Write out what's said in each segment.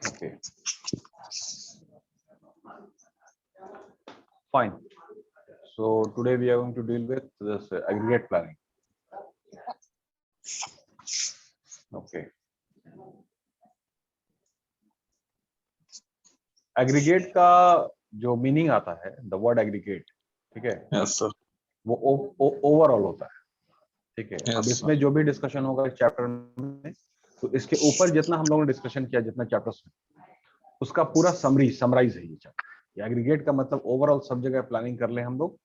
Okay, fine. So today we are going to deal with this aggregate planning. Okay. Aggregate का जो meaning आता है, the word aggregate, ठीक है, Yes, sir. वो ओवरऑल होता है, ठीक है। Yes, अब इसमें जो भी डिस्कशन होगा इस चैप्टर में, तो इसके ऊपर जितना हम लोगों ने डिस्कशन किया, जितना चैप्टर्स में, उसका पूरा समराइज है ये चैप्टर। एग्रीगेट का मतलब ओवरऑल सब जगह प्लानिंग कर ले हम लोग,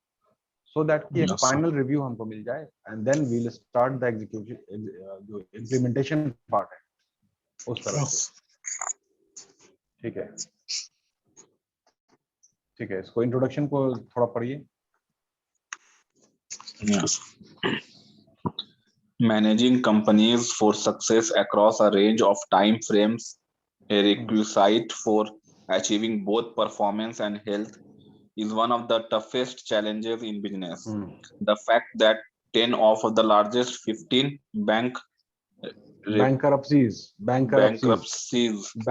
सो दैट कि एक Yes, sir. फाइनल रिव्यू हमको मिल जाए, and then we will start the execution, जो इम्प्लीमेंटेशन पार्ट है उस तरह से, ठीक है। ठीक है, इसको इंट्रोडक्शन को थोड़ा पढ़िए। Yes. Managing companies for success across a range of time frames, a requisite for achieving both performance and health, is one of the toughest challenges in business. The fact that 10 of the largest 15 bankruptcies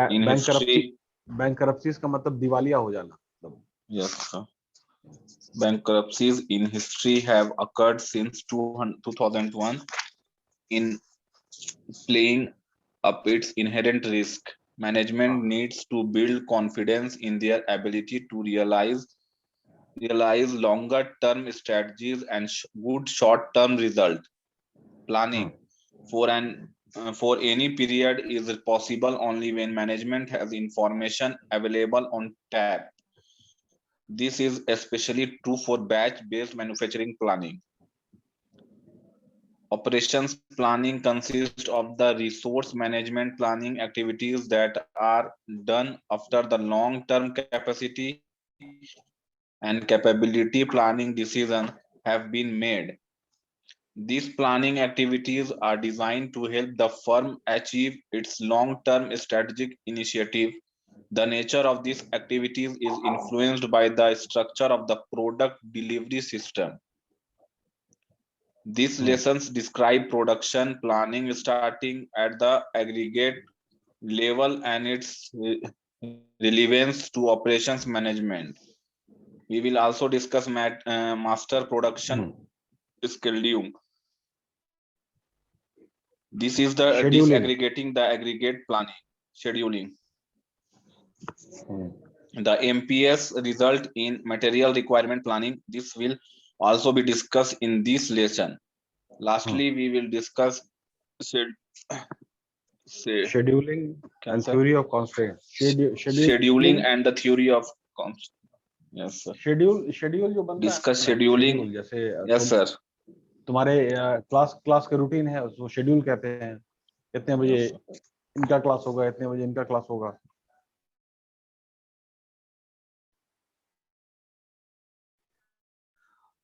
in history. Bankruptcies का मतलब दिवालिया हो जाना। Yes, sir. Bankruptcies in history have occurred since 2001, in playing up its inherent risk. Management needs to build confidence in their ability to realize longer term strategies and good short term result. Planning for any period is possible only when management has information available on tap. This is especially true for batch-based manufacturing planning. Operations planning consists of the resource management planning activities that are done after the long-term capacity and capability planning decisions have been made. These planning activities are designed to help the firm achieve its long-term strategic initiative. The nature of these activities is influenced by the structure of the product delivery system. These lessons describe production planning starting at the aggregate level and its relevance to operations management. We will also discuss master production scheduling. This is the disaggregating the aggregate planning scheduling. The MPS result in material requirement planning. This will also be discussed in this lesson. Lastly, we will discuss scheduling and theory of constraints. Scheduling and the theory of constraints. Yes, sir. Schedule जो बनता है, discuss scheduling. जैसे yes, sir. तुम्हारे class का routine है, उसको schedule कहते हैं। कितने बजे इनका क्लास होगा, इतने बजे इनका क्लास होगा।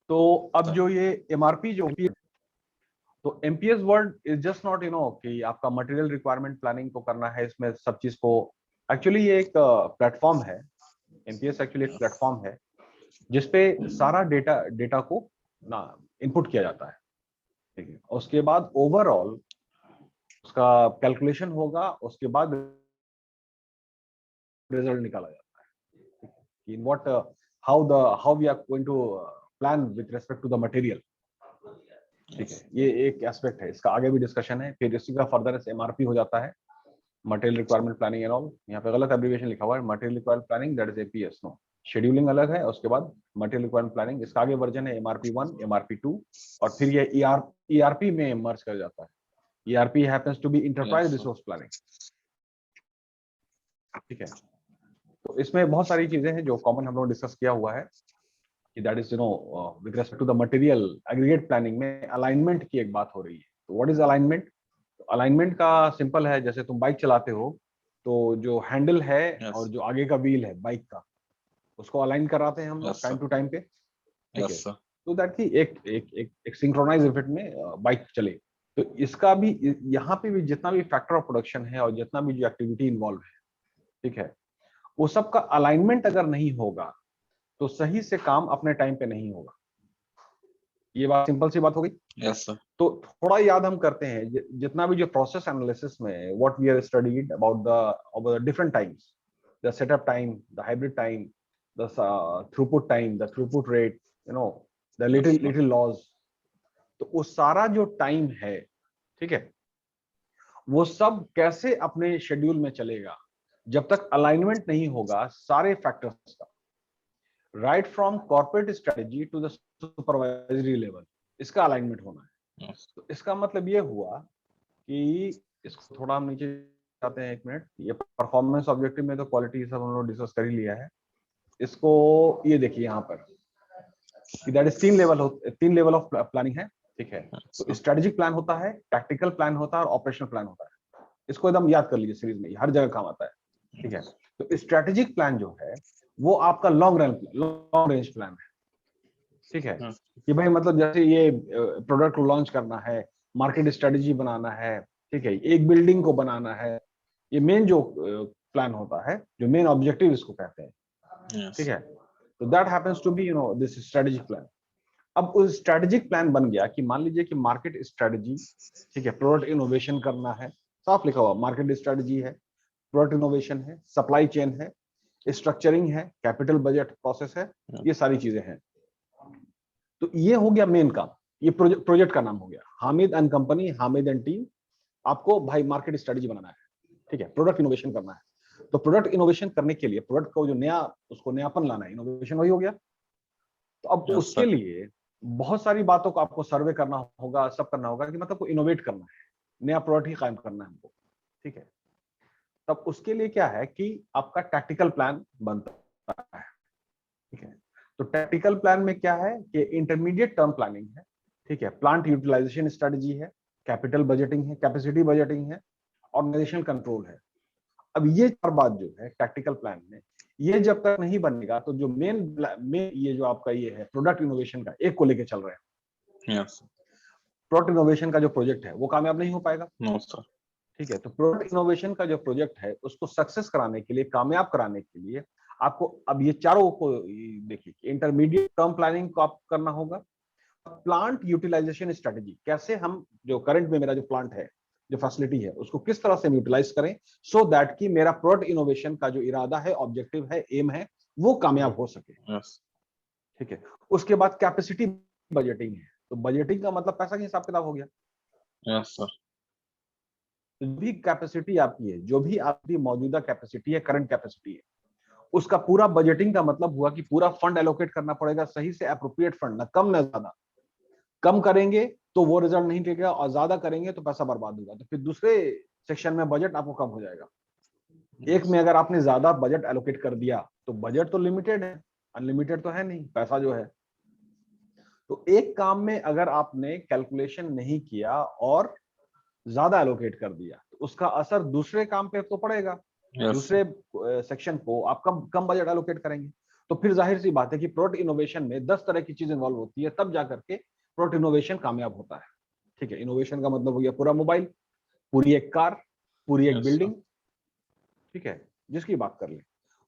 तो अब जो ये एमआरपी जो तो MPS word is just not कि आपका मटेरियल रिक्वायरमेंट प्लानिंग को करना है, इसमें सब चीज को। एक्चुअली ये एक प्लेटफॉर्म है, एमपीएस एक्चुअली एक प्लेटफॉर्म है जिसपे सारा डेटा को ना इनपुट किया जाता है, ठीक है। उसके बाद ओवरऑल उसका कैलकुलेशन होगा, उसके बाद रिजल्ट निकाला जाता है in what how we are going to plan with respect to the material, ठीक है। ये एक एस्पेक्ट है, इसका आगे भी डिस्कशन है। फिर इसी का फर्दर एमआरपी हो जाता है, material requirement planning and all. यहाँ पे गलत एब्रिविएशन लिखा हुआ है, material requirement planning that is APS. No, scheduling अलग है, उसके बाद मटेरियल रिक्वायरमेंट प्लानिंग। इसका आगे वर्जन है एमआरपी 1, एमआरपी 2, और फिर ये ईआरपी में मर्ज कर जाता है। ERP happens to be enterprise resource planning, ठीक है। तो इसमें बहुत सारी चीजें हैं जो कॉमन हम लोग डिस्कस किया हुआ है कि that is with respect to the material aggregate planning में अलाइनमेंट की एक बात हो रही है। तो व्हाट इज अलाइनमेंट? अलाइनमेंट का सिंपल है, जैसे तुम बाइक चलाते हो तो जो हैंडल है और जो आगे का व्हील है बाइक का, उसको अलाइन कराते हैं हम लोग टाइम टू टाइम पे, ठीक है। तो दैट की एक सिंक्रोनाइज इफेक्ट में बाइक चले। तो इसका भी यहाँ पे भी जितना भी फैक्टर ऑफ प्रोडक्शन है और जितना भी जो एक्टिविटी इन्वॉल्व है, ठीक है, वो सबका अलाइनमेंट अगर नहीं होगा तो सही से काम अपने टाइम पे नहीं होगा, ये बात सिंपल सी बात हो गई। Yes, sir. तो थोड़ा याद हम करते हैं, जितना भी जो प्रोसेस एनालिसिस में what we are studied about the different times, the setup time, the hybrid time, the throughput time, the throughput rate, you know, the little laws. तो वो सारा जो टाइम है, ठीक है, वो सब कैसे अपने शेड्यूल में चलेगा जब तक अलाइनमेंट नहीं होगा सारे फैक्टर्स का, right from corporate strategy to the supervisory level, इसका अलाइनमेंट होना है। Yes. तो इसका मतलब ये हुआ कि इसको थोड़ा हम नीचे जाते हैं, 1 मिनट। ये परफॉर्मेंस ऑब्जेक्टिव में तो क्वालिटी सब हम लोग डिस्कस कर ही लिया है। इसको ये देखिए यहाँ पर कि that is 3 level of planning है, ठीक है। तो स्ट्रेटेजिक प्लान होता है, टैक्टिकल प्लान होता है और ऑपरेशनल प्लान होता है। इसको एकदम याद कर लीजिए, सीरीज में हर जगह काम आता है, ठीक है। तो स्ट्रेटेजिक प्लान जो है वो आपका लॉन्ग रेंज प्लान है, ठीक है। कि भाई मतलब जैसे ये प्रोडक्ट को लॉन्च करना है, मार्केट स्ट्रेटेजी बनाना है, ठीक है, एक बिल्डिंग को बनाना है, ये मेन जो प्लान होता है, जो मेन ऑब्जेक्टिव इसको कहते हैं, Yes. ठीक है। तो that happens to be this strategic plan. अब उस स्ट्रेटेजिक प्लान बन गया कि मान लीजिए कि मार्केट स्ट्रेटेजी, ठीक है, प्रोडक्ट इनोवेशन करना है, साफ लिखा हुआ मार्केट स्ट्रेटेजी है, प्रोडक्ट इनोवेशन है, सप्लाई चेन है, स्ट्रक्चरिंग है, कैपिटल बजट प्रोसेस है, ये सारी चीजें हैं। तो ये हो गया मेन काम, ये प्रोजेक्ट का नाम हो गया। Hamid and company, Hamid and team, आपको भाई मार्केट स्ट्रेटेजी बनाना है, ठीक है, प्रोडक्ट इनोवेशन करना है। तो प्रोडक्ट इनोवेशन करने के लिए प्रोडक्ट को जो नया, उसको नयापन लाना है, इनोवेशन वही हो गया। तो अब Yes, उसके sir. लिए बहुत सारी बातों को आपको सर्वे करना होगा, सब करना होगा कि मतलब को इनोवेट करना है, नया प्रोडक्ट ही कायम करना है हमको, ठीक है। तब उसके लिए क्या है कि आपका टैक्टिकल प्लान बनता है, ठीक है। तो टैक्टिकल प्लान में क्या है कि इंटरमीडिएट टर्म प्लानिंग है, ठीक है, प्लांट यूटिलाइजेशन स्ट्रेटजी है, कैपिटल बजटिंग है, कैपेसिटी बजटिंग है, ऑर्गेनाइजेशन कंट्रोल है। अब ये 4 बात जो है टैक्टिकल प्लान में, ये जब तक नहीं बनेगा तो जो मेन ये जो आपका ये है प्रोडक्ट इनोवेशन का, एक को लेके चल रहे हैं, Yes. प्रोडक्ट इनोवेशन का जो प्रोजेक्ट है वो कामयाब नहीं हो पाएगा, No, sir. ठीक है। तो प्रोडक्ट इनोवेशन का जो प्रोजेक्ट है उसको सक्सेस कराने के लिए, कामयाब कराने के लिए आपको अब ये चारों को देखिए, इंटरमीडिएट टर्म प्लानिंग को आप करना होगा, प्लांट यूटिलाइजेशन स्ट्रेटेजी, कैसे हम जो करंट में मेरा जो प्लांट है, जो फैसिलिटी है, उसको किस तरह से हम यूटिलाइज करें सो दैट कि मेरा प्रोडक्ट इनोवेशन का जो इरादा है, ऑब्जेक्टिव है, एम है, वो कामयाब हो सके, Yes. ठीक है। उसके बाद कैपेसिटी बजटिंग है। तो बजटिंग का मतलब पैसा का हिसाब किताब हो गया। Yes, sir. जो भी कैपेसिटी आपकी है, जो भी आपकी मौजूदा कैपेसिटी है, करंट कैपेसिटी है, उसका पूरा बजटिंग का मतलब हुआ कि पूरा फंड एलोकेट करना पड़ेगा सही से, एप्रोप्रिएट फंड, ना कम ना ज्यादा। कम करेंगे तो वो रिजल्ट नहीं टिकेगा और ज्यादा करेंगे तो पैसा बर्बाद होगा, तो फिर दूसरे सेक्शन में बजट आपको कम हो जाएगा। एक में अगर आपने ज्यादा बजट एलोकेट कर दिया तो बजट तो लिमिटेड है, अनलिमिटेड तो है नहीं पैसा जो है। तो एक काम में अगर आपने कैलकुलेशन नहीं किया और ज्यादा एलोकेट कर दिया तो उसका असर दूसरे काम पे तो पड़ेगा। Yes. दूसरे सेक्शन को आप कम कम बजट एलोकेट करेंगे तो फिर जाहिर सी बात है कि प्रोडक्ट इनोवेशन में 10 तरह की चीज इन्वॉल्व होती है, तब जाकर के प्रोडक्ट इनोवेशन कामयाब होता है, ठीक है। इनोवेशन का मतलब हो गया पूरा मोबाइल, पूरी एक कार, पूरी एक Yes, बिल्डिंग, ठीक है, जिसकी बात कर ले।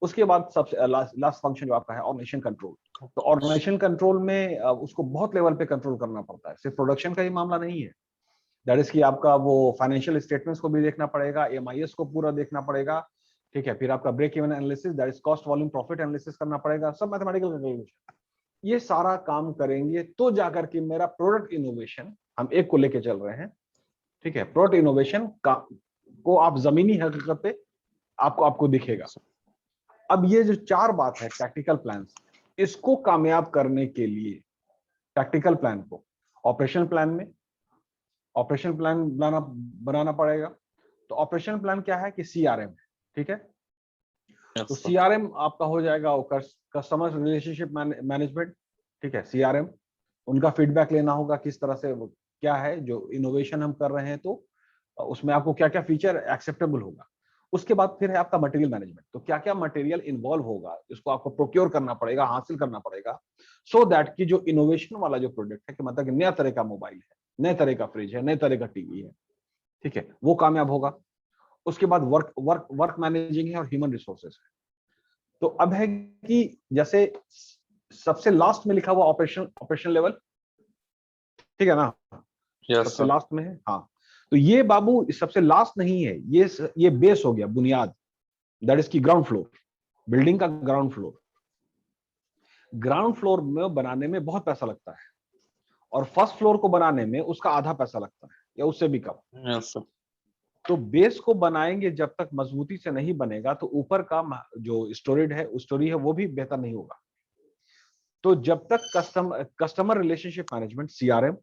उसके बाद सबसे लास्ट फंक्शन जो आपका है ऑर्गेनाइजेशन कंट्रोल। तो ऑर्गेनाइजेशन कंट्रोल में उसको बहुत लेवल पे कंट्रोल करना पड़ता है, सिर्फ प्रोडक्शन का ही मामला नहीं है। दैट इज कि आपका वो फाइनेंशियल स्टेटमेंट्स को भी देखना पड़ेगा, एमआईएस को पूरा देखना पड़ेगा, ठीक है। फिर आपका break even analysis, that is cost volume profit analysis करना पड़ेगा, सब मैथमेटिकल कैलकुलेशन। ये सारा काम करेंगे तो जाकर के मेरा प्रोडक्ट इनोवेशन, हम एक को लेके चल रहे हैं, ठीक है, प्रोडक्ट इनोवेशन का को आप जमीनी हकीकत पे आपको दिखेगा। अब ये जो 4 बात है टैक्टिकल प्लान, इसको कामयाब करने के लिए टैक्टिकल प्लान को ऑपरेशन प्लान में ऑपरेशन प्लान बनाना पड़ेगा। तो ऑपरेशन प्लान क्या है कि सीआरएम है, ठीक है। Yes, तो sir. सीआरएम आपका हो जाएगा कस्टमर रिलेशनशिप मैनेजमेंट, ठीक है। सीआरएम, उनका फीडबैक लेना होगा किस तरह से वो क्या है जो इनोवेशन हम कर रहे हैं, तो उसमें आपको क्या क्या फीचर एक्सेप्टेबल होगा। उसके बाद फिर है आपका मटेरियल मैनेजमेंट। तो क्या क्या मटेरियल इन्वॉल्व होगा, इसको आपको प्रोक्योर करना पड़ेगा, हासिल करना पड़ेगा, सो दैट कि जो इनोवेशन वाला जो प्रोडक्ट है कि मतलब कि नया तरह का मोबाइल है, नए तरह का फ्रिज है, नए तरह का टीवी है, ठीक है, वो कामयाब होगा। उसके बाद वर्क मैनेजिंग है और ह्यूमन रिसोर्सेज है। तो अब है कि जैसे सबसे लास्ट में लिखा हुआ ऑपरेशन लेवल, ठीक है ना, Yes, सबसे sir. लास्ट में है। हाँ, तो ये बाबू सबसे लास्ट नहीं है, ये बेस हो गया, बुनियाद, दैट इज की ग्राउंड फ्लोर, बिल्डिंग का ग्राउंड फ्लोर। ग्राउंड फ्लोर में बनाने में बहुत पैसा लगता है, और फर्स्ट फ्लोर को बनाने में उसका आधा पैसा लगता है या उससे भी कम। Yes, sir. तो बेस को बनाएंगे जब तक मजबूती से नहीं बनेगा, तो ऊपर का जो स्टोरी है वो भी बेहतर नहीं होगा। तो जब तक कस्टमर रिलेशनशिप मैनेजमेंट, CRM,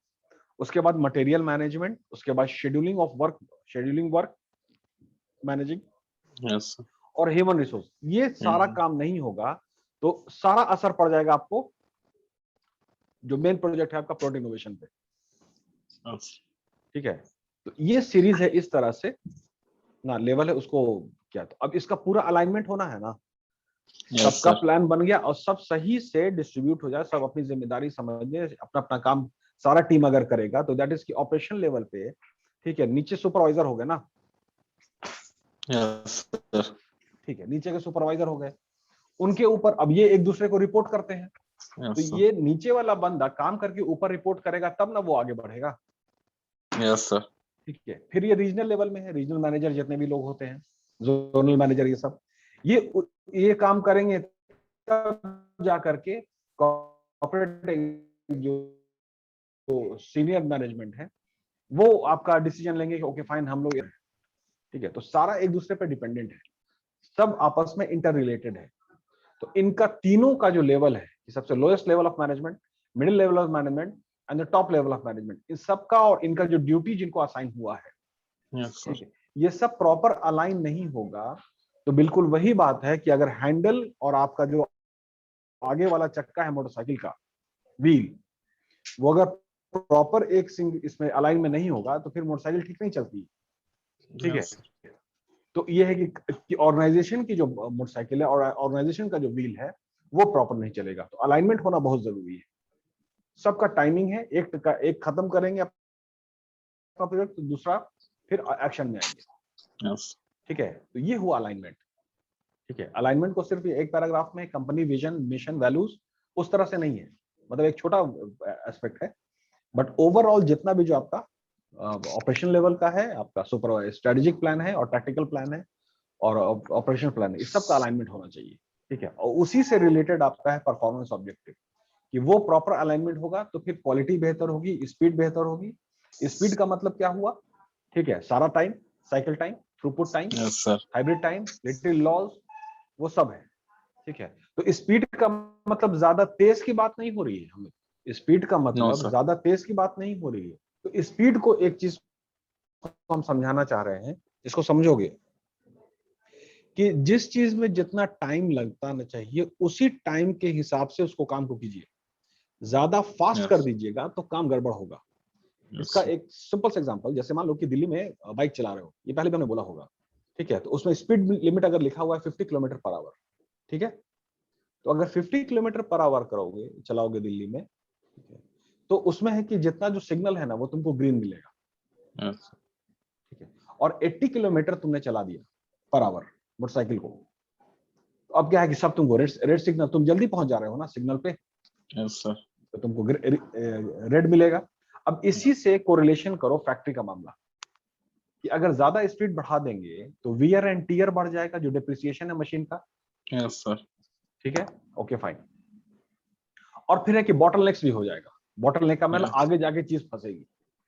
उसके बाद मटेरियल मैनेजमेंट, उसके बाद scheduling work managing, Yes, sir. और ह्यूमन रिसोर्स, ये सारा काम नहीं होगा तो सारा असर पड़ जाएगा आपको जो मेन प्रोजेक्ट है आपका प्रोडक्ट इनोवेशन पे। Yes. ठीक है, तो ये सीरीज है इस तरह से ना, लेवल है उसको क्या। तो अब इसका पूरा अलाइनमेंट होना है ना, Yes, सबका sir. प्लान बन गया और सब सही से डिस्ट्रीब्यूट हो जाए, सब अपनी जिम्मेदारी समझ ले, अपना अपना काम सारा टीम अगर करेगा तो दैट इज की ऑपरेशन लेवल पे। ठीक है, नीचे सुपरवाइजर हो गए ना, Yes, sir. ठीक है, नीचे के सुपरवाइजर हो गए, उनके ऊपर अब ये एक दूसरे को रिपोर्ट करते हैं। तो Yes, sir. ये नीचे वाला बंदा काम करके ऊपर रिपोर्ट करेगा, तब ना वो आगे बढ़ेगा। Yes, sir. ठीक है, फिर ये रीजनल लेवल में है, रीजनल मैनेजर जितने भी लोग होते हैं, जोनल मैनेजर, ये सब ये काम करेंगे, तब जा करके कॉर्पोरेट जो सीनियर मैनेजमेंट है वो आपका डिसीजन लेंगे कि ओके फाइन हम लोग। ठीक है, तो सारा एक दूसरे पे डिपेंडेंट है, सब आपस में इंटर रिलेटेड है। तो इनका तीनों का जो लेवल है, सबसे lowest level of management, middle level of management and the top level of management, इन सबका और इनका जो ड्यूटी जिनको असाइन हुआ है, Yes, sir. ठीक है, ये सब प्रॉपर अलाइन नहीं होगा तो बिल्कुल वही बात है कि अगर हैंडल और आपका जो आगे वाला चक्का है मोटरसाइकिल का व्हील, वो अगर प्रॉपर एक सिंग इसमें अलाइन में नहीं होगा तो फिर मोटरसाइकिल ठीक नहीं चलती। ठीक है, Yes, sir. तो ये है कि ऑर्गेनाइजेशन की जो मोटरसाइकिल है और ऑर्गेनाइजेशन का जो व्हील है वो प्रॉपर नहीं चलेगा। तो अलाइनमेंट होना बहुत जरूरी है। सबका टाइमिंग है, एक खत्म करेंगे अपना प्रोजेक्ट तो दूसरा फिर एक्शन में आएंगे। Yes. ठीक है, तो ये हुआ अलाइनमेंट। ठीक है, अलाइनमेंट को सिर्फ एक पैराग्राफ में कंपनी विजन, मिशन, वैल्यूज उस तरह से नहीं है, मतलब एक छोटा एस्पेक्ट है, बट ओवरऑल जितना भी जो आपका ऑपरेशन लेवल का है, आपका सुपर स्ट्रेटेजिक प्लान है और टैक्टिकल प्लान है और ऑपरेशन प्लान है, इस सब का अलाइनमेंट होना चाहिए। ठीक है, और उसी से रिलेटेड आपका है परफॉर्मेंस ऑब्जेक्टिव, कि वो प्रॉपर अलाइनमेंट होगा तो फिर क्वालिटी बेहतर होगी, स्पीड बेहतर होगी। स्पीड का मतलब क्या हुआ, ठीक है, सारा time, cycle time, throughput time, Yes, sir. Hybrid time, little loss, वो सब है। ठीक है, तो स्पीड का मतलब ज्यादा तेज की बात नहीं हो रही है हमें, स्पीड का No, मतलब sir. ज्यादा तेज की बात नहीं हो रही है। तो स्पीड को एक चीज हम समझाना चाह रहे हैं, इसको समझोगे कि जिस चीज में जितना टाइम लगता ना चाहिए उसी टाइम के हिसाब से उसको काम को कीजिए। ज्यादा फास्ट Yes. कर दीजिएगा तो काम गड़बड़ होगा। Yes, इसका sir. एक सिंपल सा एग्जांपल, जैसे मान लो कि दिल्ली में बाइक चला रहे हो, ये पहले भी हमने बोला होगा। ठीक है, तो उसमें स्पीड लिमिट अगर लिखा हुआ है 50 किलोमीटर पर आवर, ठीक है, तो अगर 50 किलोमीटर पर आवर करोगे, चलाओगे दिल्ली में, ठीक है, तो उसमें है कि जितना जो सिग्नल है ना वो तुमको ग्रीन मिलेगा। Yes, sir. ठीक है, और 80 किलोमीटर तुमने चला दिया पर आवर मोटरसाइकिल को, तो अब क्या है कि सब तुमको रेड सिग्नल, तुम जल्दी पहुंच जा रहे हो ना सिग्नल पे, Yes, sir. तो तुमको रेड मिलेगा। अब इसी से कोरिलेशन करो फैक्ट्री का मामला, कि अगर ज्यादा स्पीड बढ़ा देंगे तो वियर एंड टीयर बढ़ जाएगा, जो डिप्रिसिएशन है मशीन का। Yes, sir. ठीक है, ओके फाइन। और फिर है कि बॉटलनेक्स भी हो जाएगा। बॉटलनेक का मतलब Yes. आगे जाके चीज फंसेगी।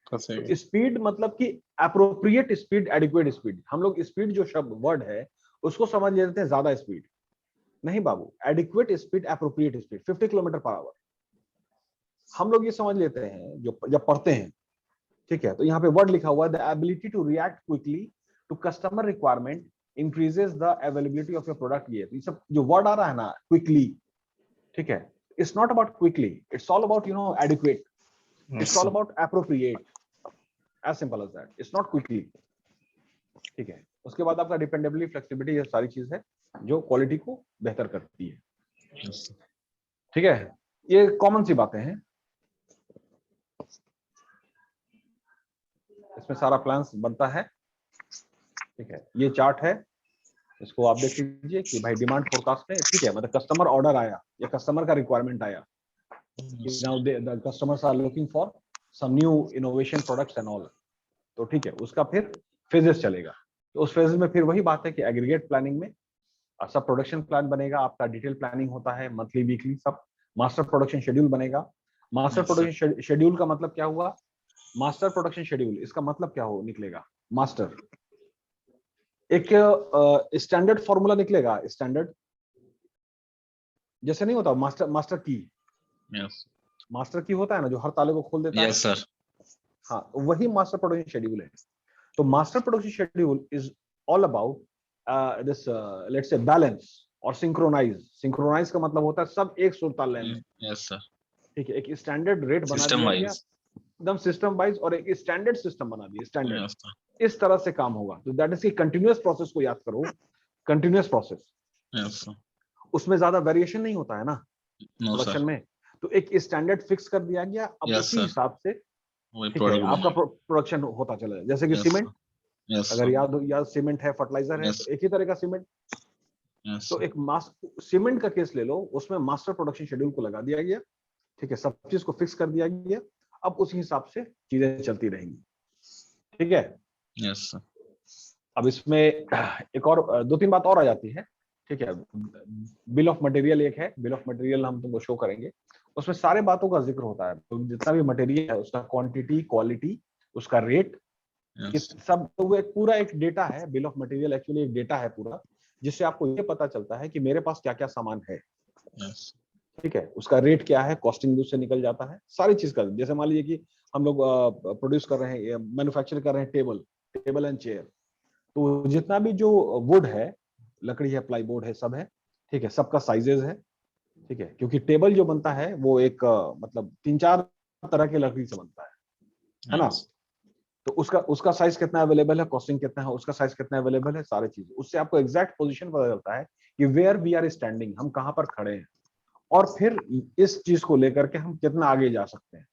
फंसेगी. तो स्पीड मतलब कि एप्रोप्रिएट स्पीड, एडिक्वेट स्पीड, हम लोग स्पीड जो शब्द वर्ड है उसको समझ लेते हैं ज्यादा स्पीड, नहीं बाबू, adequate speed, appropriate speed 50 kilometre per hour हम लोग ये समझ लेते हैं जो जब पढ़ते हैं। ठीक है, तो यहाँ पे वर्ड लिखा हुआ है, the ability to react quickly to customer requirement increases the availability of your product. ये सब जो वर्ड आ रहा है ना, क्विकली, ठीक है, it's not about quickly, it's all about adequate, Yes, it's all sir. About appropriate, as simple as that, it's not quickly. ठीक है, उसके बाद आपका डिपेंडेबिलिटी, फ्लेक्सिबिलिटी, ये सारी चीज है जो क्वालिटी को बेहतर करती है। Yes, sir. ठीक है, ये कॉमन सी बातें हैं, इसमें सारा प्लान बनता है। ठीक है, ये चार्ट है, इसको आप देख लीजिए कि भाई डिमांड फोरकास्ट है। ठीक है, मतलब कस्टमर ऑर्डर आया या कस्टमर का रिक्वायरमेंट आया, Yes, now the customers are looking for some new innovation products and all, तो ठीक है, उसका फिर phases चलेगा। तो उस phases में फिर वही बात है कि aggregate planning में सब प्रोडक्शन प्लान बनेगा, आपका डिटेल प्लानिंग होता है मंथली वीकली सब, मास्टर प्रोडक्शन शेड्यूल बनेगा। मास्टर प्रोडक्शन शेड्यूल का मतलब क्या हुआ? मास्टर प्रोडक्शन शेड्यूल, इसका मतलब क्या हो निकलेगा? मास्टर एक स्टैंडर्ड फॉर्मूला निकलेगा, स्टैंडर्ड जैसे नहीं होता मास्टर, मास्टर की, मास्टर की होता है ना जो हर ताले को खोल देता है। Yes sir. हाँ, वही मास्टर प्रोडक्शन शेड्यूल है। तो master production schedule is all about this let's say balance और synchronize। synchronize का मतलब होता है सब एक सुर ताल लय में। Yes sir. ठीक है, एक स्टैंडर्ड रेट बना सिस्टम दिया गया वाइज, एकदम सिस्टम वाइज, और एक स्टैंडर्ड सिस्टम बना दिया स्टैंडर्ड। यस सर, इस तरह से काम होगा। तो दैट इज की कंटिन्यूअस प्रोसेस को याद करो, कंटिन्यूअस प्रोसेस, यस सर, उसमें ज्यादा वेरिएशन नहीं होता है ना नो प्रोडक्शन सर, में। तो एक स्टैंडर्ड फिक्स कर दिया गया, अब यस उसी सर, हिसाब से वही ठीक है प्रोडक्ट आपका बनेगा। प्रोडक्शन होता चला जाए। जैसे कि यस सीमेंट, सर, यस अगर सर, याद सीमेंट है, फर्टिलाइजर है, यस, तो एक ही तरह का सीमेंट। यस तो एक सीमेंट का केस ले लो, उसमें मास्टर प्रोडक्शन शेड्यूल को लगा दिया गया, ठीक है, सब चीज को फिक्स कर दिया गया, अब उसी हिसाब से चीजें चलती रहेंगी। ठीक है, यस सर, अब इसमें एक और दो तीन बात और आ जाती है। ठीक है, बिल ऑफ मटेरियल एक है, बिल ऑफ मटेरियल हम तुमको शो करेंगे, उसमें सारे बातों का जिक्र होता है। तो जितना भी मटेरियल है उसका क्वांटिटी, क्वालिटी, उसका रेट, इस यस, सब तो वो एक पूरा एक डेटा है। बिल ऑफ मटेरियल एक्चुअली एक डेटा है पूरा, जिससे आपको ये पता चलता है कि मेरे पास क्या क्या सामान है। यस, ठीक है, उसका रेट क्या है, कॉस्टिंग भी उससे निकल जाता है, सारी चीज का। जैसे मान लीजिए कि हम लोग प्रोड्यूस कर रहे हैं, मैन्युफैक्चर कर रहे हैं टेबल एंड चेयर, तो जितना भी जो वुड है, लकड़ी है, प्लाई बोर्ड है, सब है। ठीक है, सबका साइजेस है। ठीक है, क्योंकि टेबल जो बनता है वो एक मतलब 3-4 तरह की लकड़ी से बनता है ना। यस, तो उसका उसका साइज कितना अवेलेबल है, कॉस्टिंग कितना है, उसका साइज कितना अवेलेबल है, सारी चीज उससे आपको एग्जैक्ट पोजीशन पता चलता है कि वेयर वी आर स्टैंडिंग, हम कहां पर खड़े हैं, और फिर इस चीज को लेकर के हम कितना आगे जा सकते हैं।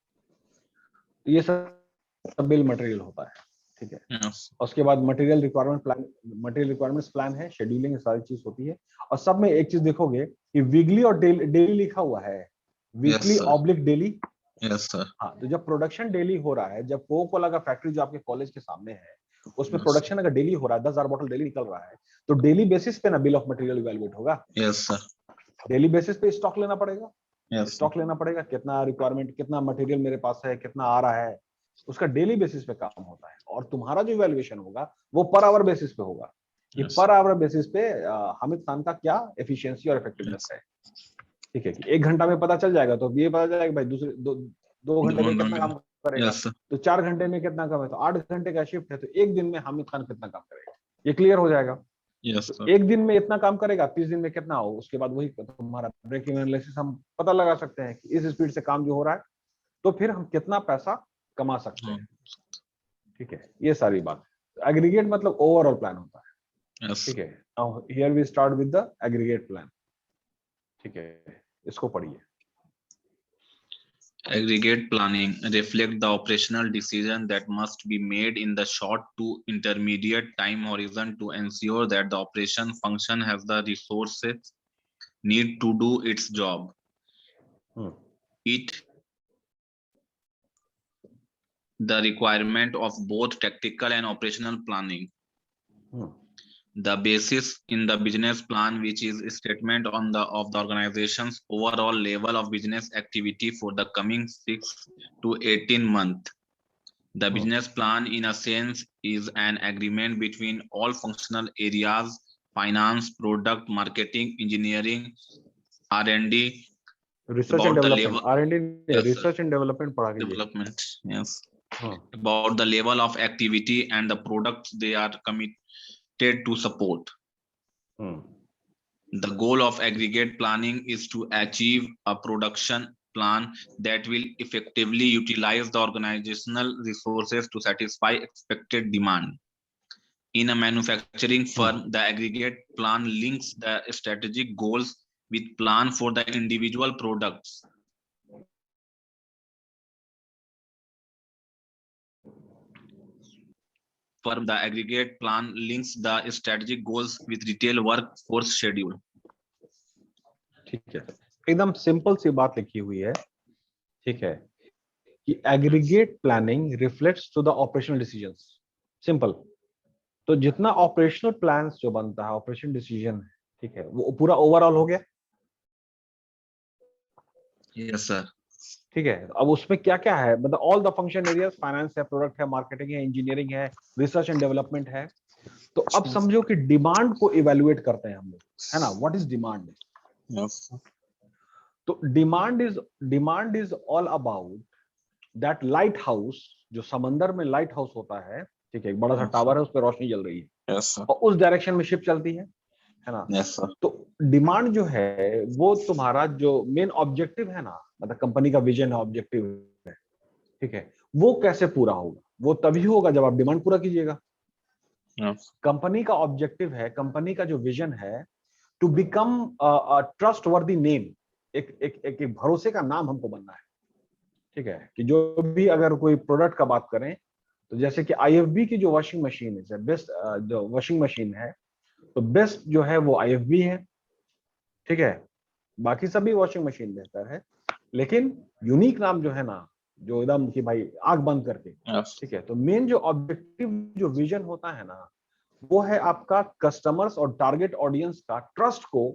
तो ये सब बिल मटेरियल होता है। ठीक है, यस, उसके बाद material requirement plan, material requirements plan है, शेड्यूलिंग सारी चीज होती है। और सब में एक चीज देखोगे कि वीकली और डेली लिखा हुआ है, yes weekly sir, oblique daily. Yes sir, हाँ, तो जब प्रोडक्शन डेली हो रहा है, जब कोको कोला का फैक्ट्री जो आपके कॉलेज के सामने है, उसमें यस, प्रोडक्शन अगर डेली हो रहा है, 10,000 बॉटल डेली निकल रहा है, तो डेली बेसिस पे ना बिल ऑफ मटेरियल इवैल्यूएट होगा। यस सर, डेली बेसिस पे स्टॉक लेना पड़ेगा, यस सर, स्टॉक लेना पड़ेगा, कितना रिक्वायरमेंट, कितना मटेरियल मेरे पास है, कितना आ रहा है, उसका डेली बेसिस पे काम होता है। और तुम्हारा जो इवैल्यूएशन होगा वो पर आवर बेसिस पे होगा, कि यस, पर आवर बेसिस पे हामिद खान का क्या एफिशिएंसी और इफेक्टिवनेस यस, है। ठीक है, कि 1 घंटा में पता चल जाएगा, तो ये पता चलेगा भाई दूसरे 2 घंटे में कितना काम करेगा, यस सर, तो 4 घंटे में कितना काम है, तो 8 घंटे का शिफ्ट है, तो एक दिन में हामिद खान कितना काम करेगा, ये क्लियर हो जाएगा। यस तो सर, एक दिन में इतना काम करेगा, 30 दिन में कितना हो, उसके बाद वही तुम्हारा ब्रेक इवन एनालिसिस हम पता लगा सकते हैं कि इस स्पीड से काम जो हो रहा है, तो फिर हम कितना पैसा कमा सकते हैं। ठीक है, ये सारी बात है। एग्रीगेट मतलब ओवरऑल प्लान होता है। यस। ठीक है, now here we start with the aggregate plan. ठीक है, इसको पढ़िए। Aggregate planning reflect the operational decision that must be made in the short to intermediate time horizon to ensure that the operation function has the resources need to do its job. It the requirement of both tactical and operational planning. The basis in the business plan, which is a statement on the of the organization's overall level of business activity for the coming 6 to 18 months. The business plan, in a sense, is an agreement between all functional areas: finance, product, marketing, engineering, R&D, research and about the development, level. R&D Yes, sir. Research and development पढ़ा कीजिए। Development. Yes. About the level of activity and the products they are committed to support. The goal of aggregate planning is to achieve a production plan that will effectively utilize the organizational resources to satisfy expected demand. In a manufacturing firm, the aggregate plan links the strategic goals with plan for the individual products. For the aggregate plan links the strategic goals with retail workforce schedule. ठीक है, एकदम simple सी बात लिखी हुई है। ठीक है, कि aggregate planning reflects to the operational decisions. Simple. तो जितना ऑपरेशनल प्लान्स जो बनता है, ऑपरेशन डिसीजन, ठीक है, वो पूरा ओवरऑल हो गया। Yes sir. ठीक है, अब उसमें क्या क्या है, मतलब all the function areas, finance है, प्रोडक्ट है, मार्केटिंग है, इंजीनियरिंग है, रिसर्च एंड डेवलपमेंट है। तो अब समझो कि डिमांड को इवेल्युएट करते हैं हम लोग, है ना, व्हाट इज डिमांड। यस तो demand is all about that light house, जो समंदर में लाइट हाउस होता है, ठीक है, एक बड़ा सा टावर है, उस पर रोशनी जल रही है यस सर। और उस डायरेक्शन में शिप चलती है ना। Yes sir. तो डिमांड जो है वो तुम्हारा जो मेन ऑब्जेक्टिव है ना, मतलब कंपनी का विजन है, ऑब्जेक्टिव है, ठीक है, वो कैसे पूरा होगा, वो तभी होगा जब आप डिमांड पूरा कीजिएगा। यस कंपनी का ऑब्जेक्टिव है, कंपनी का जो विजन है, टू बिकम ट्रस्ट वर्दी नेम, एक भरोसे का नाम हमको बनना है। ठीक है, कि जो भी अगर कोई प्रोडक्ट का बात करें, तो जैसे कि आईएफबी की जो वॉशिंग मशीन है, बेस्ट जो वॉशिंग मशीन है, तो बेस्ट जो है वो आईएफबी है। ठीक है, बाकी सभी वॉशिंग मशीन बेहतर है, लेकिन यूनिक नाम जो है ना, जो एकदम कि भाई आंख बंद करके। यस ठीक है, तो मेन जो ऑब्जेक्टिव जो विजन होता है ना, वो है आपका कस्टमर्स और टारगेट ऑडियंस का ट्रस्ट को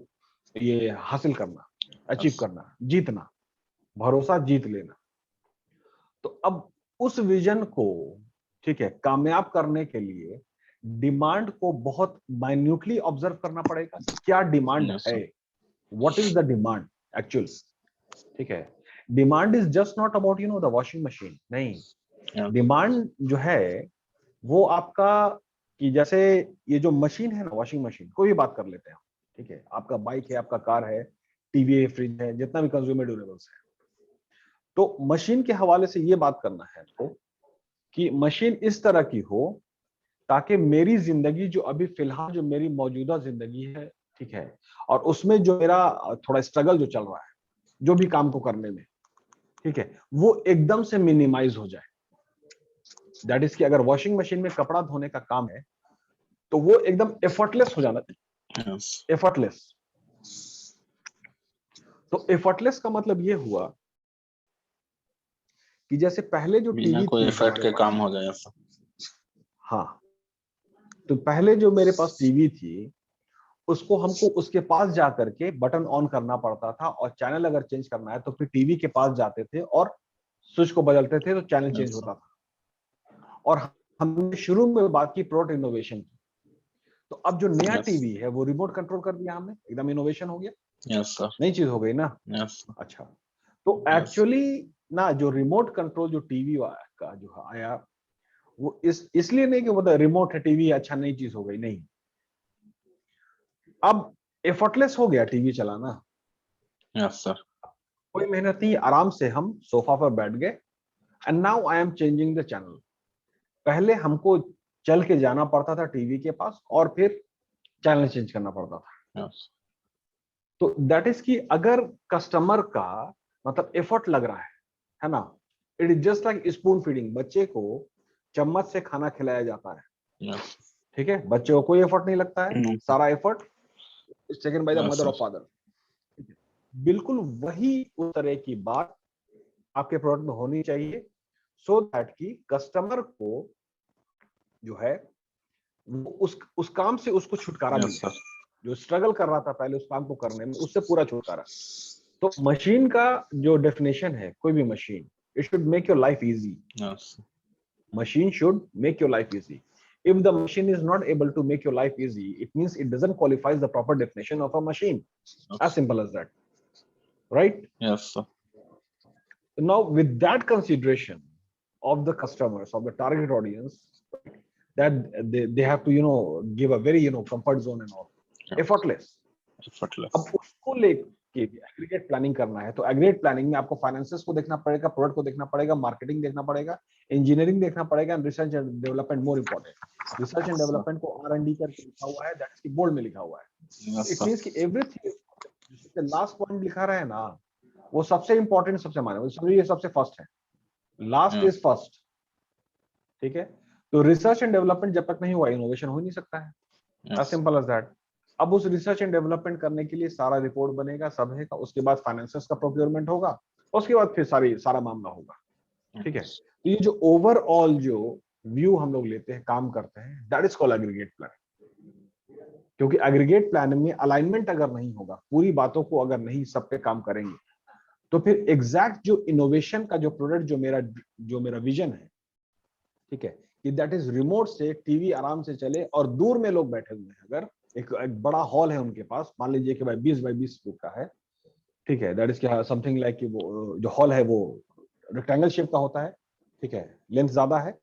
ये हासिल करना, अचीव करना, जीतना, भरोसा जीत लेना। तो अब उस विजन को, ठीक है, कामयाब करने के लिए डिमांड को बहुत माइन्यूटली ऑब्जर्व करना पड़ेगा। क्या डिमांड यस है, sir. What is the demand actual. ठीक है, demand is just not about the washing machine, नहीं। डिमांड जो है वो आपका, कि जैसे ये जो मशीन है ना, वॉशिंग मशीन, कोई भी बात कर लेते हैं, ठीक है, आपका बाइक है, आपका कार है, टीवी है, फ्रिज है, जितना भी कंज्यूमर ड्यूरेबल्स है, तो मशीन के हवाले से ये बात करना है तो, कि मशीन इस तरह की हो ताकि मेरी जिंदगी जो अभी फिलहाल जो मेरी मौजूदा जिंदगी है, ठीक है, और उसमें जो मेरा थोड़ा स्ट्रगल जो चल रहा है, जो भी काम को करने में, ठीक है, वो एकदम से मिनिमाइज हो जाए। दैट इज कि अगर वॉशिंग मशीन में कपड़ा धोने का काम है, तो वो एकदम एफर्टलेस हो जाना चाहिए। Yes effortless. तो एफर्टलेस का मतलब ये हुआ कि जैसे पहले जो बिना टीवी कोई थी इफर्ट हमारे के पास, काम हो जाए सर। हाँ, तो पहले जो मेरे पास टीवी थी, उसको हमको उसके पास जा करके बटन ऑन करना पड़ता था, और चैनल अगर चेंज करना है तो फिर टीवी के पास जाते थे और स्विच को बदलते थे, तो चैनल चेंज यस सर। होता था। और हमने शुरू में बात की प्रोडक्ट इनोवेशन की, तो अब जो नया यस टीवी है वो रिमोट कंट्रोल कर दिया हमने, एकदम इनोवेशन हो गया, यस सर। नई चीज हो गई ना। यस अच्छा, तो यस एक्चुअली ना, जो रिमोट कंट्रोल जो टीवी का जो आया, वो इसलिए नहीं कि मतलब रिमोट है टीवी अच्छा नई चीज हो गई, नहीं। अब एफर्टलेस हो गया टीवी चलाना, यस सर। कोई मेहनत नहीं, आराम से हम सोफा पर बैठ गए, and now I am changing the channel. पहले हमको चल के जाना पड़ता था टीवी के पास, और फिर चैनल चेंज करना पड़ता था। यस तो दैट इज कि अगर कस्टमर का मतलब एफर्ट लग रहा है ना, it is just like spoon feeding, बच्चे को चम्मच से खाना खिलाया जाता है, यस ठीक है, बच्चे को कोई एफर्ट नहीं लगता है, सारा effort taken by the yes mother sir. और फादर। बिल्कुल वही उस तरह की बात आपके प्रोडक्ट में होनी चाहिए, सो दैट कि कस्टमर को जो है वो उस काम से उसको छुटकारा यस मिले, सर। जो स्ट्रगल कर रहा था पहले उस काम को करने में, उससे पूरा छुटकारा। तो मशीन का जो डेफिनेशन है, कोई भी machine, it should make your life easy. Yes Machine should make your life easy. If the machine is not able to make your life easy, it means it doesn't qualify the proper definition of a machine. As simple as that, right? Yes sir. Now, with that consideration of the customers, of the target audience, that they have to give a very comfort zone and all, effortless. अब effortless. उसको लेके aggregate planning करना है, तो aggregate planning में आपको finances को देखना पड़ेगा, प्रोडक्ट को देखना पड़ेगा, मार्केटिंग देखना पड़ेगा, इंजीनियरिंग देखना पड़ेगा, and research and development more important. Research and development को R&D करके लिखा हुआ है, दैट इज की बोल्ड में लिखा हुआ है। Yes it sir. मींस कि एवरीथिंग जो सबसे लास्ट पॉइंट लिखा रहा है ना, वो सबसे इंपॉर्टेंट, सबसे मायने, वो समझिए सबसे फर्स्ट है, लास्ट इज फर्स्ट। ठीक है, तो रिसर्च एंड डेवलपमेंट जब तक नहीं हुआ, इनोवेशन हो ही नहीं सकता है, एज सिंपल एज दैट। अब उस रिसर्च एंड डेवलपमेंट करने के लिए सारा रिपोर्ट बनेगा, सब है का, उसके बाद फाइनेंसेस का प्रोक्योरमेंट होगा, उसके बाद फिर सारा मामला होगा। ठीक है, तो ये जो ओवरऑल जो व्यू हम लोग लेते हैं, काम करते हैं, that is called aggregate planning. क्योंकि एग्रीगेट प्लानिंग में अलाइनमेंट अगर नहीं होगा, पूरी बातों को अगर नहीं सब पे काम करेंगे, तो फिर एग्जैक्ट जो इनोवेशन का जो प्रोडक्ट जो मेरा विजन है, ठीक है, कि दैट इज रिमोट से टीवी आराम से चले और दूर में लोग बैठे हुए हैं, अगर एक बड़ा हॉल है उनके पास, मान लीजिए कि भाई 20 बाई 20 फुट का है, ठीक है, दैट इज क्या समथिंग लाइक कि वो जो हॉल है वो रेक्टेंगल शेप का होता है, ठीक है, लेंथ ज्यादा है,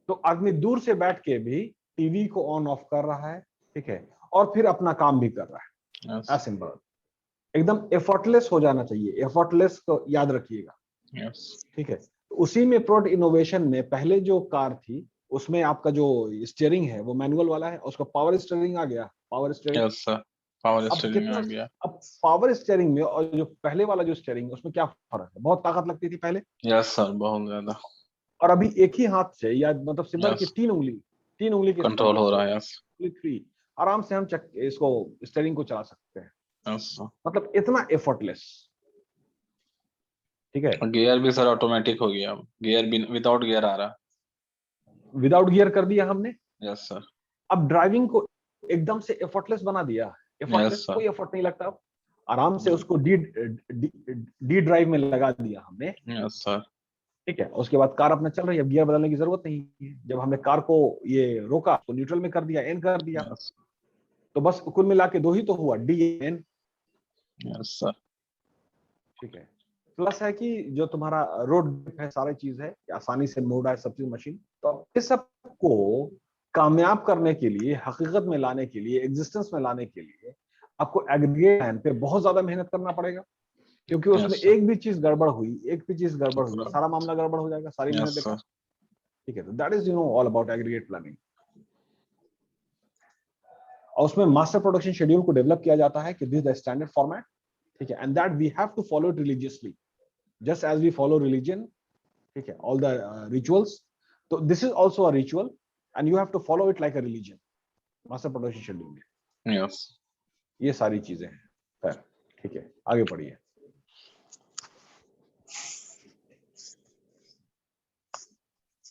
तो आदमी दूर से बैठ के भी टीवी को ऑन ऑफ कर रहा है, ठीक है, और फिर अपना काम भी कर रहा है। Yes. सिंपल, एकदम एफर्टलेस हो जाना चाहिए, एफर्टलेस को याद रखिएगा। Yes. ठीक है, उसी में प्रोडक्ट इनोवेशन में पहले जो कार थी उसमें आपका जो स्टीयरिंग है वो मैनुअल वाला है, उसका पावर स्टीयरिंग आ गया, power steering. Yes, sir. Power अब स्टीयरिंग कितना, आ गया। अब पावर स्टीयरिंग में और जो पहले वाला जो स्टीयरिंग है उसमें क्या फर्क है? बहुत ताकत लगती थी पहले, यस सर, बहुत ज्यादा। और अभी एक ही हाथ से, या मतलब सिंपल की यस, 3 उंगली के कंट्रोल इस्तेमाल हो से, रहा है। यस। थ्री, आराम से हम इसको स्टीयरिंग को चला सकते हैं, यस सर। मतलब इतना एफर्टलेस। ठीक है, गियर भी सर ऑटोमेटिक हो गया, अब गियर भी विदाउट गियर आ रहा। विदाउट गियर कर दिया हमने। Yes sir. अब ड्राइविंग को एकदम से एफर्टलेस बना दिया, यस एफर्टलेस, सर। कोई एफर्ट नहीं लगता अब, आराम से उसको डी ड्राइव में लगा दिया हमने। Yes sir. ठीक है, उसके बाद कार अपना चल रही है, अब गियर बदलने की जरूरत नहीं है। जब हमने कार को ये रोका तो न्यूट्रल में कर दिया, एन कर दिया, यस। तो बस कुल मिला के दो ही तो हुआ, डी एन। Yes sir. ठीक है, प्लस है कि जो तुम्हारा रोड है, सारी चीज है कि आसानी से मोड़ है सब चीज मशीन। तो इस सब को कामयाब करने के लिए, हकीकत में लाने के लिए, एग्जिस्टेंस में लाने के लिए आपको एग्रीगेट प्लान पे बहुत ज्यादा मेहनत करना पड़ेगा, क्योंकि उसमें यस सर। एक भी चीज गड़बड़ हुई, एक भी चीज गड़बड़ हुई, सारा मामला गड़बड़ हो जाएगा, सारी मेहनत यस बेकार। सर। ठीक है, तो that is all about aggregate planning. और उसमें मास्टर प्रोडक्शन शेड्यूल को डेवलप किया जाता है कि दिस द स्टैंडर्ड फॉर्मेट, ठीक है, and that we have to follow it religiously, just as we follow religion, ठीक है, ऑल द रिचुअल्स। तो this is also a ritual and you have to follow it like a religion, master production schedule में। Yes. ये सारी चीजें हैं sir. ठीक है, आगे बढ़िए।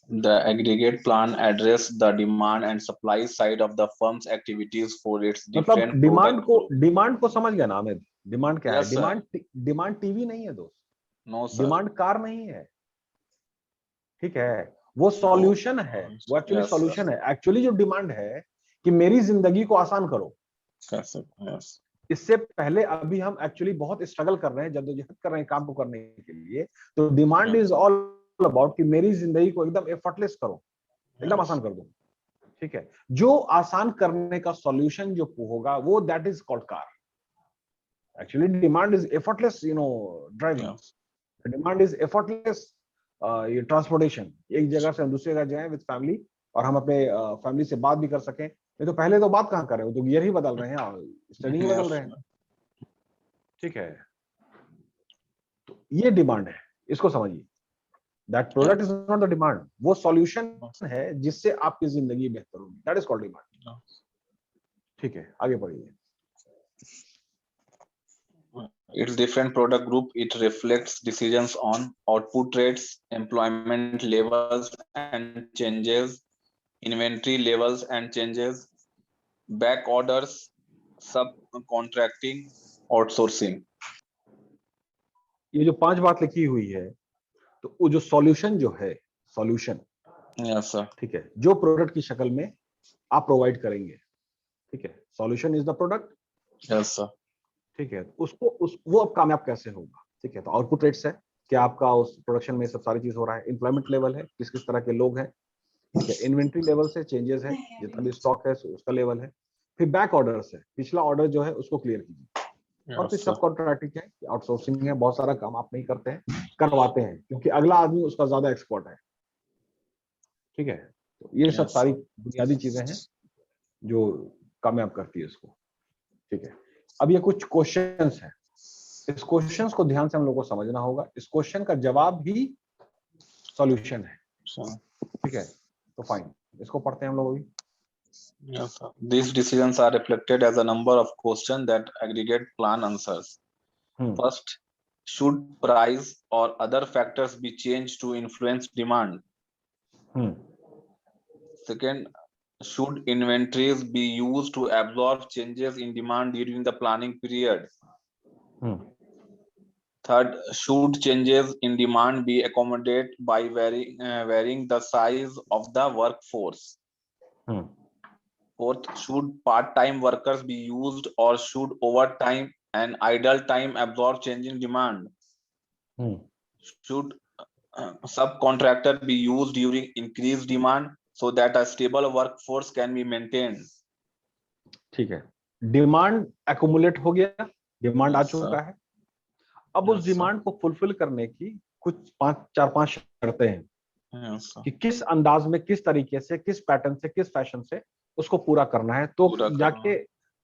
The aggregate plan address the demand and supply side of the firm's activities for its मतलब different product group. डिमांड को समझ गया ना हमें, डिमांड क्या है? Yes sir. डिमांड टीवी नहीं है दोस्त, No sir. डिमांड कार नहीं है, ठीक है, वो सॉल्यूशन है, वो एक्चुअली Yes sir. सॉल्यूशन है। एक्चुअली जो डिमांड है कि मेरी जिंदगी को आसान करो, कैसे? Yes. इससे पहले अभी हम एक्चुअली बहुत स्ट्रगल कर रहे हैं, जद्दोजहद कर रहे हैं काम को करने के लिए। तो डिमांड इज ऑल अबाउट कि मेरी जिंदगी को एकदम एफर्टलेस करो, एकदम आसान कर दो। ठीक है, जो आसान करने का सॉल्यूशन जो होगा वो that is called car. Actually demand is effortless, driving, Yes. Demand is effortless ये ट्रांसपोर्टेशन, एक जगह से हम दूसरी जगह जाएं विद फैमिली, और हम अपने फैमिली से बात भी कर सकें। नहीं तो पहले तो बात कहाँ कर रहे हो, तो गियर ही बदल रहे हैं, स्टीयरिंग ही बदल Yes. रहे हैं। ठीक है, तो ये डिमांड है, इसको समझिए। That product is not the demand, वो सॉल्यूशन है जिससे आपकी जिंदगी बेहतर होगी, दैट इज कॉल्ड डिमांड। ठीक है, आगे बढ़िए। Its different product group, it reflects decisions on output rates, employment levels and changes, inventory levels and changes, back orders, subcontracting, outsourcing. ये जो 5 बात लिखी हुई है, तो वो जो सॉल्यूशन जो है, सॉल्यूशन, Yes sir. ठीक है, जो प्रोडक्ट की शक्ल में आप प्रोवाइड करेंगे, ठीक है, solution is the product. Yes sir. ठीक है, वो अब कामयाब कैसे होगा? ठीक है, तो आउटपुट रेट्स है, क्या आपका उस प्रोडक्शन में सब सारी चीज हो रहा है, एम्प्लॉयमेंट लेवल है, किस किस तरह के लोग हैं, ठीक है, इन्वेंट्री लेवल से चेंजेस है, जितना भी स्टॉक है उसका लेवल है, फिर बैक ऑर्डर्स है, पिछला ऑर्डर जो है उसको क्लियर कीजिए, और फिर Yes sir. सब कॉन्ट्रैक्टिंग है, आउटसोर्सिंग है, बहुत सारा काम आप नहीं करते हैं, करवाते हैं, क्योंकि अगला आदमी उसका ज्यादा एक्सपर्ट है। ठीक है, तो ये सब Yes. सारी बुनियादी चीजें हैं जो कामयाब करती है इसको। ठीक है, अब ये कुछ क्वेश्चंस हैं, इस क्वेश्चंस को ध्यान से हम लोग को समझना होगा, इस क्वेश्चन का जवाब भी सॉल्यूशन है। Sir. ठीक है, तो फाइन, इसको पढ़ते हैं हम लोग अभी। Yes sir. These decisions are reflected as a number of questions that aggregate plan answers. First, should price or other factors be changed to influence demand? Second, should inventories be used to absorb changes in demand during the planning period? Third, should changes in demand be accommodated by varying the size of the workforce? Fourth, should part-time workers be used, or should overtime and idle time absorb change in demand? Should subcontractor be used during increased demand so that a stable workforce can be maintained? ठीक है, demand accumulate हो गया, demand आ चुका है। अब उस demand को fulfil करने की कुछ 4-5 शर्तें हैं कि किस अंदाज में, किस तरीके से, किस पैटर्न से, किस फैशन से उसको पूरा करना है, तो जाके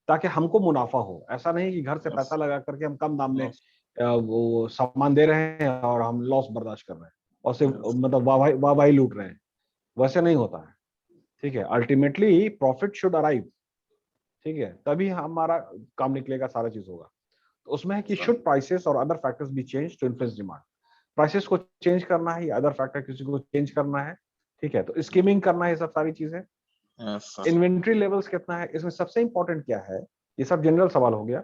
ताकि हमको मुनाफा हो। ऐसा नहीं कि घर से पैसा लगा करके हम कम दाम में वो सामान दे रहे हैं और हम लॉस बर्दाश्त कर रहे हैं और सिर्फ मतलब वाह लूट रहे हैं, वैसे नहीं होता है। ठीक है, अल्टीमेटली प्रॉफिट शुड अराइव, ठीक है, तभी हमारा काम निकलेगा, सारा चीज होगा। तो उसमें है कि शुड प्राइसेस और other factors be change to influence demand. Prices को चेंज करना है या अदर फैक्टर किसी को चेंज करना है, ठीक है, तो स्कीमिंग करना है, ये सब सारी चीजें। इन्वेंट्री लेवल्स कितना है, इसमें सबसे इंपॉर्टेंट क्या है, ये सब जनरल सवाल हो गया।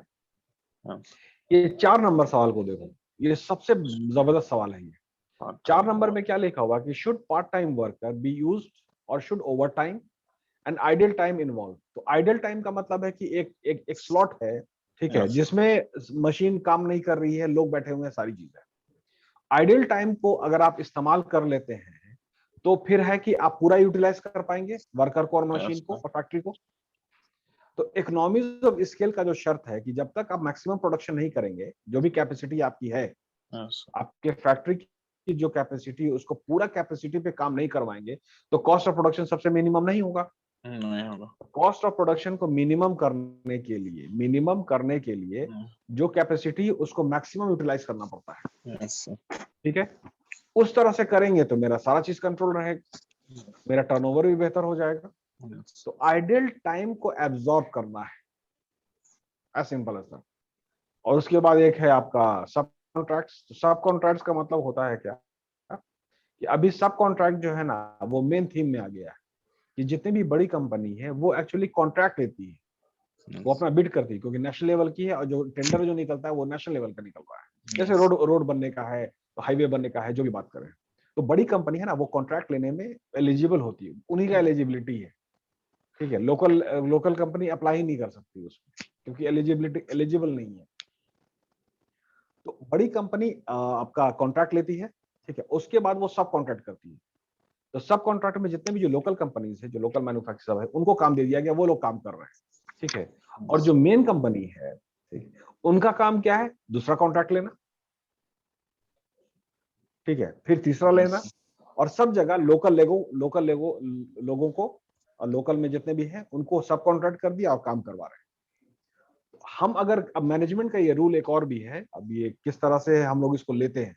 ये 4 नंबर सवाल को देखो, ये सबसे जबरदस्त सवाल है। ये 4 नंबर में क्या लिखा हुआ कि should part time worker be used और should overtime and idle time involve. तो आइडल टाइम का मतलब है कि एक स्लॉट है, ठीक है, जिसमें मशीन काम नहीं कर रही है, लोग बैठे हुए हैं, सारी चीजें। आइडल टाइम को अगर आप इस्तेमाल कर लेते हैं तो फिर है कि आप पूरा यूटिलाइज कर पाएंगे वर्कर को और मशीन को और फैक्ट्री को। तो इकोनॉमीज ऑफ स्केल का जो शर्त है कि जब तक आप मैक्सिमम प्रोडक्शन नहीं करेंगे, जो भी कैपेसिटी आपकी है, आपके फैक्ट्री की जो कैपेसिटी है उसको पूरा कैपेसिटी पे काम नहीं करवाएंगे, तो कॉस्ट ऑफ प्रोडक्शन सबसे मिनिमम नहीं होगा। कॉस्ट ऑफ प्रोडक्शन को मिनिमम करने के लिए जो कैपेसिटी है उसको मैक्सिमम यूटिलाइज करना पड़ता है। ठीक है, उस तरह से करेंगे तो मेरा सारा चीज कंट्रोल रहेगा, मेरा टर्नओवर भी बेहतर हो जाएगा। तो आइडल टाइम को एब्जॉर्ब करना है, एज सिंपल एज दैट। और उसके बाद एक है आपका सब कॉन्ट्रैक्ट्स। सब कॉन्ट्रैक्ट्स का मतलब होता है क्या कि अभी सब कॉन्ट्रैक्ट जो है ना वो मेन थीम में आ गया है कि जितनी भी बड़ी कंपनी है वो एक्चुअली कॉन्ट्रैक्ट लेती है, वो अपना बिड करती है, क्योंकि नेशनल लेवल की है और जो टेंडर जो निकलता है वो नेशनल लेवल का निकल रहा है। जैसे रोड बनने का है, तो हाईवे बनने का है, जो भी बात करें, तो बड़ी कंपनी है ना वो कॉन्ट्रैक्ट लेने में एलिजिबल होती है, उन्हीं का एलिजिबिलिटी है। ठीक है, लोकल कंपनी अप्लाई ही नहीं कर सकती उसमें, क्योंकि एलिजिबल नहीं है। तो बड़ी कंपनी आपका कॉन्ट्रैक्ट लेती है, ठीक है, उसके बाद वो सब कॉन्ट्रैक्ट करती है। तो सब कॉन्ट्रैक्ट में जितने भी जो लोकल कंपनीज है, जो लोकल मैन्युफैक्चरर है, उनको काम दे दिया गया, वो लोग काम कर रहे हैं। ठीक है, और जो मेन कंपनी है, ठीक, उनका काम क्या है, दूसरा कॉन्ट्रैक्ट लेना, ठीक है, फिर तीसरा लेना, और सब जगह लोकल लोगों को, और लोकल में जितने भी हैं उनको सब कॉन्ट्रैक्ट कर दिया और काम करवा रहे हैं। हम अगर, अब मैनेजमेंट का ये रूल एक और भी है, अब ये किस तरह से हम लोग इसको लेते हैं,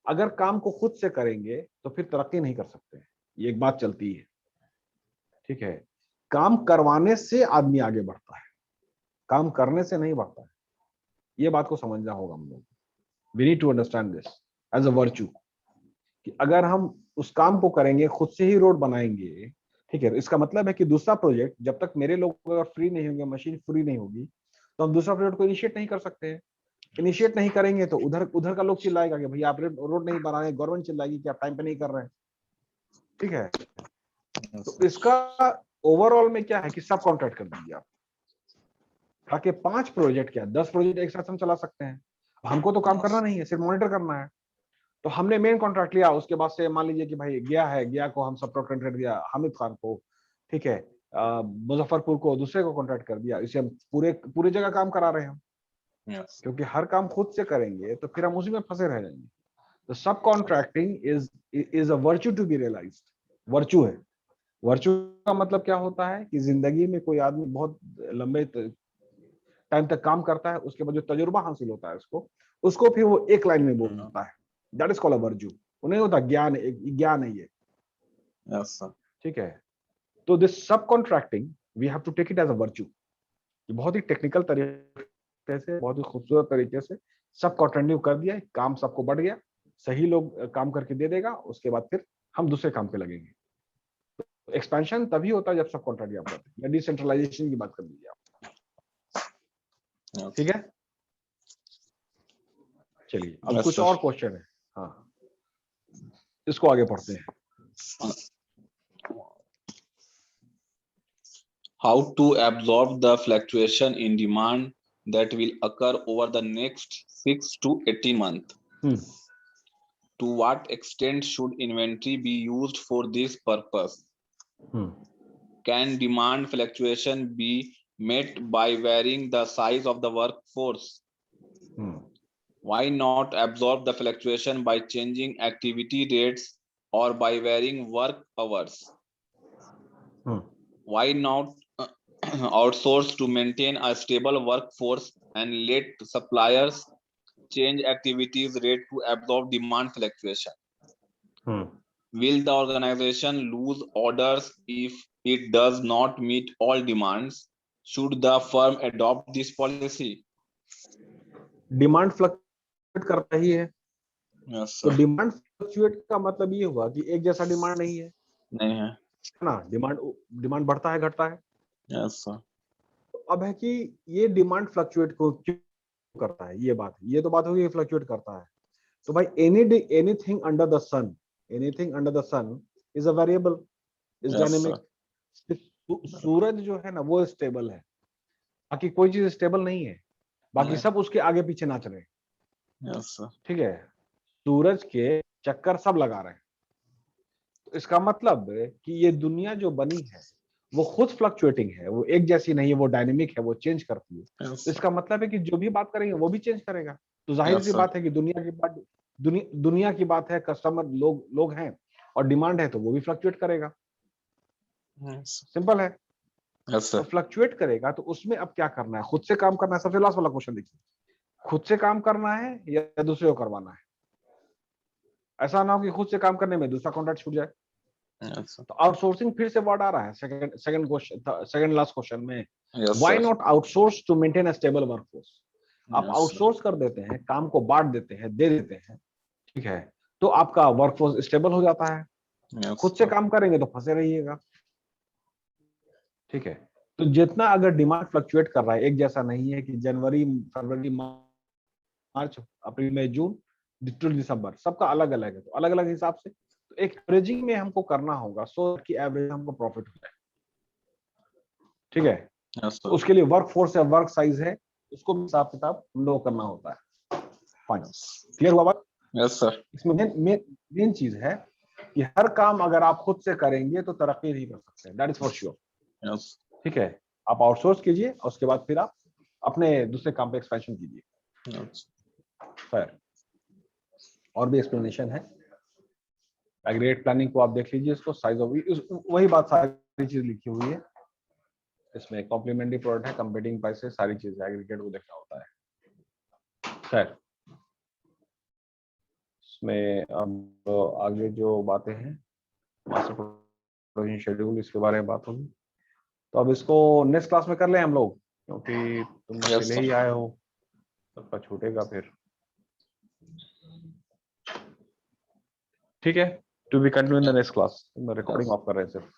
अगर काम को खुद से करेंगे तो फिर तरक्की नहीं कर सकते, ये एक बात चलती है। ठीक है, काम करवाने से आदमी आगे बढ़ता है, काम करने से नहीं बढ़ता है, ये बात को समझना होगा हम लोग। We need to understand this as a virtue, कि अगर हम उस काम को करेंगे, खुद से ही रोड बनाएंगे, ठीक है, इसका मतलब है कि दूसरा प्रोजेक्ट जब तक मेरे लोग अगर फ्री नहीं होंगे, मशीन फ्री नहीं होगी, तो हम दूसरा प्रोजेक्ट को इनिशिएट नहीं कर सकते हैं। इनिशिएट नहीं करेंगे तो उधर का लोग चिल्लाएगा कि भैया आप रोड नहीं बना रहे, गवर्नमेंट चिल्लाएगी कि आप टाइम पे नहीं कर रहे हैं। ठीक है, तो इसका ओवरऑल में क्या है कि सब कॉन्ट्रैक्ट कर दीजिए आप, ताकि 5 प्रोजेक्ट क्या 10 प्रोजेक्ट एक साथ हम चला सकते हैं। हमको तो काम करना नहीं है, सिर्फ मॉनिटर करना है। तो हमने मेन कॉन्ट्रैक्ट लिया, उसके बाद से मान लीजिए कि भाई गया को हम सब कॉन्ट्रैक्ट दिया हामिद खान को, ठीक है, मुजफ्फरपुर को दूसरे को कॉन्ट्रैक्ट कर दिया, इसे हम पूरे जगह काम करा रहे हैं हम। क्योंकि हर काम खुद से करेंगे तो फिर हम उसी में फंसे रह जाएंगे। तो subcontracting is a virtue to be realised, virtue है। वर्च्यू का मतलब क्या होता है कि जिंदगी में कोई आदमी बहुत लंबे टाइम तक काम करता है, उसके बाद जो तजुर्बा हासिल होता है उसको फिर वो एक लाइन में बोलता है, that is called a virtue. उन्हें होता ज्ञान है ये। ठीक है, तो this subcontracting we have to take it as a virtue. बहुत ही टेक्निकल तरीके से, बहुत ही खूबसूरत तरीके से सब कॉन्ट्रेंडिव कर दिया, काम सबको बढ़ गया, सही लोग काम करके दे देगा, उसके बाद फिर हम दूसरे काम पे लगेंगे। तो एक्सपेंशन तभी होता है जब सब कॉन्ट्रेंडिव करते हैं। डिसेंट्रलाइजेशन की बात कर लीजिए आप, ठीक है। चलिए अब Yes, कुछ sir. और क्वेश्चन है, हाँ इसको आगे पढ़ते हैं। How to absorb the fluctuation in demand that will occur over the next 6 to 18 months? To what extent should inventory be used for this purpose? Can demand fluctuation be met by varying the size of the workforce? Why not absorb the fluctuation by changing activity rates or by varying work hours? Why not outsource to maintain a stable workforce and let suppliers change activities rate to absorb demand fluctuation? Will the organization lose orders if it does not meet all demands? Should the firm adopt this policy? Demand fluctuate करता ही है, Yes, तो sir. Demand fluctuate का मतलब ये हुआ कि एक जैसा डिमांड नहीं है नहीं है। ना, डिमांड बढ़ता है घटता है। Yes, sir. तो अब है कि ये डिमांड फ्लक्चुएट को क्यों करता है, ये बात, ये तो बात होगी फ्लक्चुएट करता है। तो भाई anything under the sun, anything under the sun is a variable, is dynamic. सूरज जो है ना वो स्टेबल है, बाकी कोई चीज स्टेबल नहीं है, बाकी सब उसके आगे पीछे नाच रहे हैं। Yes, sir. ठीक है, सूरज के चक्कर सब लगा रहे हैं। तो इसका मतलब कि ये दुनिया जो बनी है वो खुद फ्लक्चुएटिंग है, वो एक जैसी नहीं है, वो डायनेमिक है, वो चेंज करती है। Yes, तो इसका मतलब है कि जो भी बात करेंगे वो भी चेंज करेगा। तो जाहिर Yes, सी sir. बात है कि दुनिया की बात है, कस्टमर लोग हैं और डिमांड है, तो वो भी फ्लक्चुएट करेगा। Yes. सिंपल है। Yes, तो sir. फ्लक्चुएट करेगा तो उसमें अब क्या करना है, खुद से काम करना है। सबसे लास्ट वाला क्वेश्चन देखिए, खुद से काम करना है या दूसरे को करवाना है। ऐसा ना हो कि खुद से काम करने में दूसरा कॉन्ट्रैक्ट छूट जाए। Yes, sir. तो आउटसोर्सिंग फिर से वर्ड आ रहा है second question, second last question में। Yes, why sir. Not outsource to maintain a stable workforce. आप Yes, sir. आउटसोर्स कर देते हैं, काम को बांट देते हैं, दे देते हैं, ठीक है, तो आपका वर्कफोर्स स्टेबल हो जाता है। Yes, खुद से sir. काम करेंगे तो फंसे रहिएगा। ठीक है, तो जितना अगर डिमांड फ्लक्चुएट कर रहा है, एक जैसा नहीं है कि जनवरी फरवरी मार्च अप्रैल मई जून दिसंबर, सबका अलग अलग है। तो अलग अलग हिसाब से तो एक एवरेजिंग में हमको करना होगा, सो कि एवरेज हमको प्रॉफिट हो जाए। ठीक है, Yes, तो sir. उसके लिए वर्क फोर्स है, वर्क साइज है, उसको भी हिसाब किताब हम लोग करना होता है। फाइन, क्लियर हुआ बात? Yes, sir. इसमें मेन चीज है कि हर काम अगर आप खुद से करेंगे तो तरक्की नहीं कर सकते, that is for sure. Yes. ठीक है, आप आउटसोर्स कीजिए और उसके बाद फिर आप अपने दूसरे काम पे एक्सपेंशन कीजिए। Yes. फायर और भी एक्सप्लेनेशन है, एग्रीगेट प्लानिंग को आप देख लीजिए, इसको साइज ऑफ वही बात, सारी चीज लिखी हुई है इसमें। कॉम्प्लीमेंट्री प्रोडक्ट है, कंपीटिंग प्राइस है, सारी चीज एग्रीगेट को देखना होता है। खैर, इसमें अब आगे जो बातें हैं, मास्टर प्रोडक्शन शेड्यूल, इसके बारे में बात होगी। तो अब इसको नेक्स्ट क्लास में कर लें हम लोग, क्योंकि तुम Yes, अकेले sir. ही आए हो, सबका छूटेगा फिर। ठीक है, to be continue in the next class. मैं रिकॉर्डिंग ऑफ कर रहे हैं सिर्फ।